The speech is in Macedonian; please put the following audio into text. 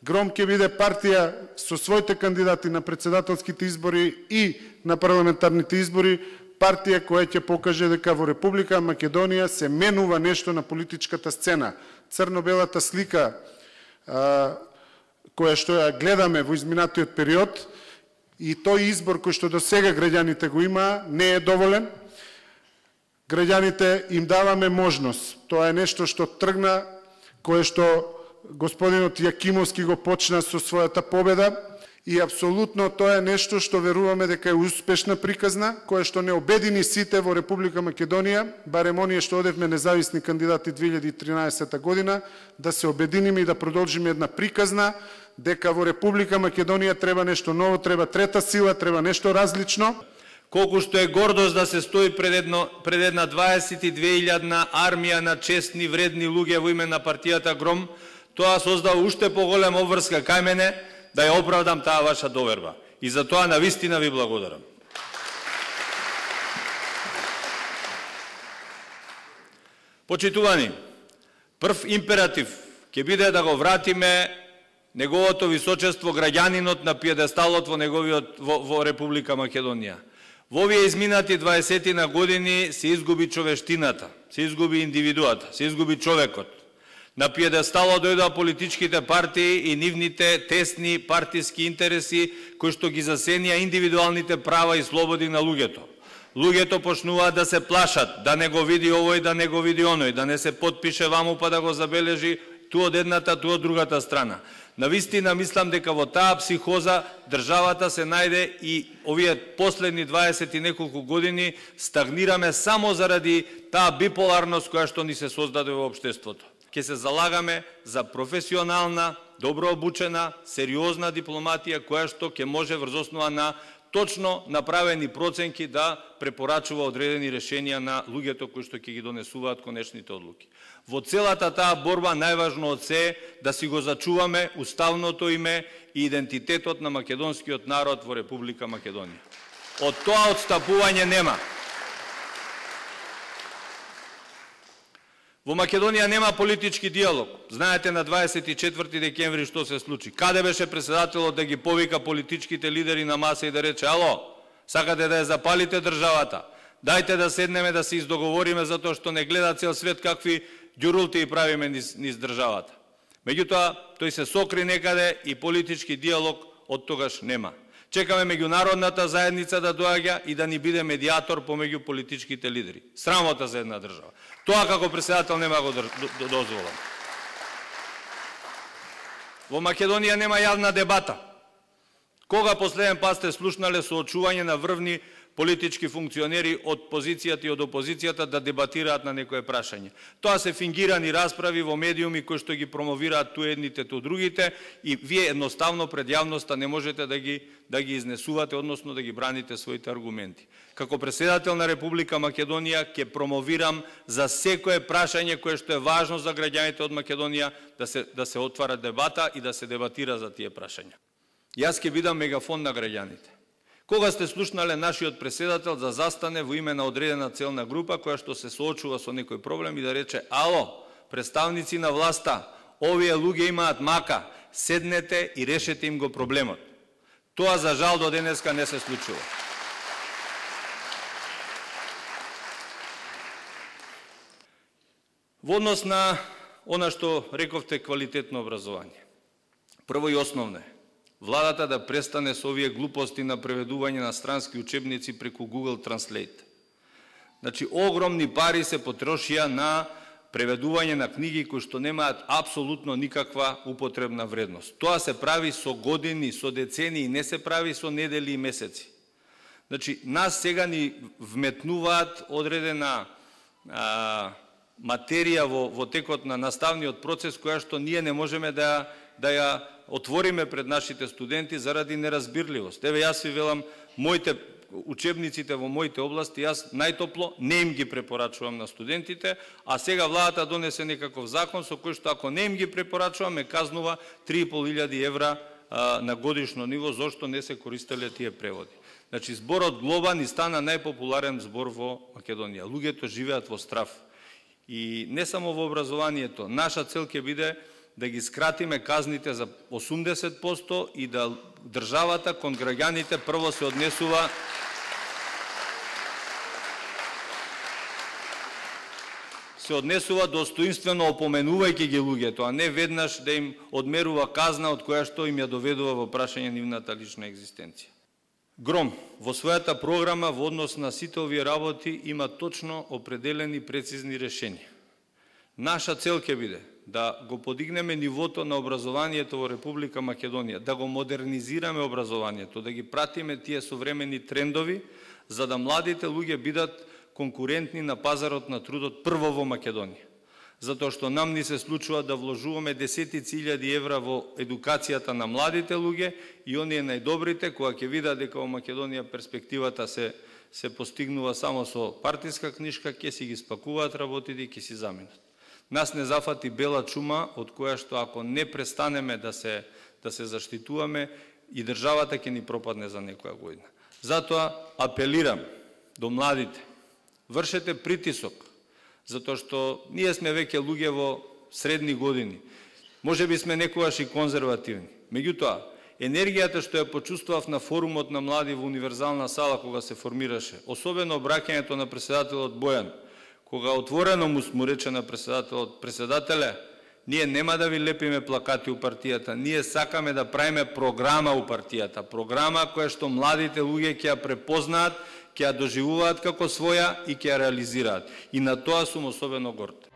Гром ќе биде партија со своите кандидати на председателските избори и на парламентарните избори, партија која ќе покаже дека во Република Македонија се менува нешто на политичката сцена. Црно-белата слика која што ја гледаме во изминатиот период и тој избор кој што до сега граѓаните го има не е доволен. Граѓаните им даваме можност. Тоа е нешто што тргна, кое што господинот Јакимовски го почна со својата победа и апсолутно тоа е нешто што веруваме дека е успешна приказна, која што не обедини сите во Република Македонија, барем оние што одевме независни кандидати 2013 година, да се обединиме и да продолжиме една приказна дека во Република Македонија треба нешто ново, треба трета сила, треба нешто различно. Колку што е гордост да се стои пред една 22.000 армија на честни, вредни луѓе во име на партијата Гром, тоа создава уште поголема обврска кај мене да ја оправдам таа ваша доверба. И за тоа навистина ви благодарам. Почитувани, прв императив ќе биде да го вратиме неговото височество граѓанинот на пиедесталот во Република Македонија. Во овие изминати 20 на години се изгуби човештината, се изгуби индивидуата, се изгуби човекот. На пиедесталот дојдоа политичките партии и нивните тесни партиски интереси кои што ги засенија индивидуалните права и слободи на луѓето. Луѓето почнуваат да се плашат, да не го види овој, да не го види оној, да не се потпише ваму па да го забележи ту од едната, ту од другата страна. Навистина мислам дека во таа психоза државата се најде и овие последни 20 и неколку години стагнираме само заради таа биполарност која што ни се создаде во општеството. Ќе се залагаме за професионална, добро обучена, сериозна дипломатија која што ќе може врз основа на точно направени проценки да препорачува одредени решенија на луѓето кои што ќе ги донесуваат конечните одлуки. Во целата таа борба најважно од се е да си го зачуваме уставното име и идентитетот на македонскиот народ во Република Македонија. Од тоа отстапување нема. Во Македонија нема политички диалог. Знаете на 24 декември што се случи. Каде беше председателот да ги повика политичките лидери на маса и да рече: "Ало, сакате да ја запалите државата? Дајте да седнеме да се издоговориме затоа што не гледа цел свет какви ѓурулти правиме низ државата." Меѓутоа, тој се сокри некаде и политички диалог од тогаш нема. Чекаме меѓународната заедница да доаѓа и да ни биде медиатор помеѓу политичките лидери. Срамота за една држава. Тоа како председател нема го дозволам. Во Македонија нема јавна дебата. Кога последен пат сте слушнале соочување на врвни политички функционери од позицијата и од опозицијата да дебатираат на некое прашање? Тоа се фингирани расправи во медиуми кои што ги промовираат ту едните, ту другите и вие едноставно пред јавноста не можете да ги изнесувате, односно да ги браните своите аргументи. Како председател на Република Македонија ќе промовирам за секое прашање кое што е важно за граѓаните од Македонија да се отвара дебата и да се дебатира за тие прашања. Јас ќе бидам мегафон на граѓаните. Кога сте слушнале нашиот председател да застане во име на одредена целна група која што се соочува со некој проблем и да рече: "Ало, представници на власта, овие луѓе имаат мака, седнете и решете им го проблемот." Тоа за жал до денеска не се случува. Во однос на она што рековте квалитетно образование. Прво и основно е владата да престане со овие глупости на преведување на странски учебници преку Google Translate. Значи, огромни пари се потрошија на преведување на книги кои што немаат апсолутно никаква употребна вредност. Тоа се прави со години, со децении, не се прави со недели и месеци. Значи, нас сега ни вметнуваат одредена материја во текот на наставниот процес која што ние не можеме да ја отвориме пред нашите студенти заради неразбирливост. Еве, јас ви велам, учебниците во моите области, јас најтопло не им ги препорачувам на студентите, а сега владата донесе некаков закон со кој што ако не им ги препорачувам, ме казнува 3.500 евра на годишно ниво, зошто не се користеле тие преводи. Значи, зборот глоба ни стана најпопуларен збор во Македонија. Луѓето живеат во страв. И не само во образованието, наша цел ќе биде да ги скратиме казните за 80% и да државата кон граѓаните прво се однесува достоинствено опоменувајќи ги луѓето, а не веднаш да им одмерува казна од која што им ја доведува во прашање нивната лична екзистенција. ГРОМ во својата програма во однос на сите овие работи има точно определени прецизни решенија. Наша цел ќе биде да го подигнеме нивото на образованието во Република Македонија, да го модернизираме образованието, да ги пратиме тие современи трендови, за да младите луѓе бидат конкурентни на пазарот на трудот прво во Македонија. Затоа што нам ни се случува да вложуваме десетици илјади евра во едукацијата на младите луѓе и оние најдобрите, кога ќе видат дека во Македонија перспективата се постигнува само со партиска книшка, ќе си ги спакуваат работите и ќе си заминат. Нас не зафати бела чума, од која што ако не престанеме да се заштитуваме, и државата ќе ни пропадне за некоја година. Затоа апелирам до младите, вршете притисок, затоа што ние сме веќе луѓе во средни години. Може би сме некогаш и конзервативни. Меѓутоа, енергијата што ја почувствував на форумот на млади во универзална сала кога се формираше, особено обраќањето на претседателот Бојан, кога отворено му рече на председателе, ние нема да ви лепиме плакати у партијата, ние сакаме да правиме програма у партијата, програма која што младите луѓе ќе ја препознаат, ќе ја доживуваат како своја и ќе ја реализираат. И на тоа сум особено горд.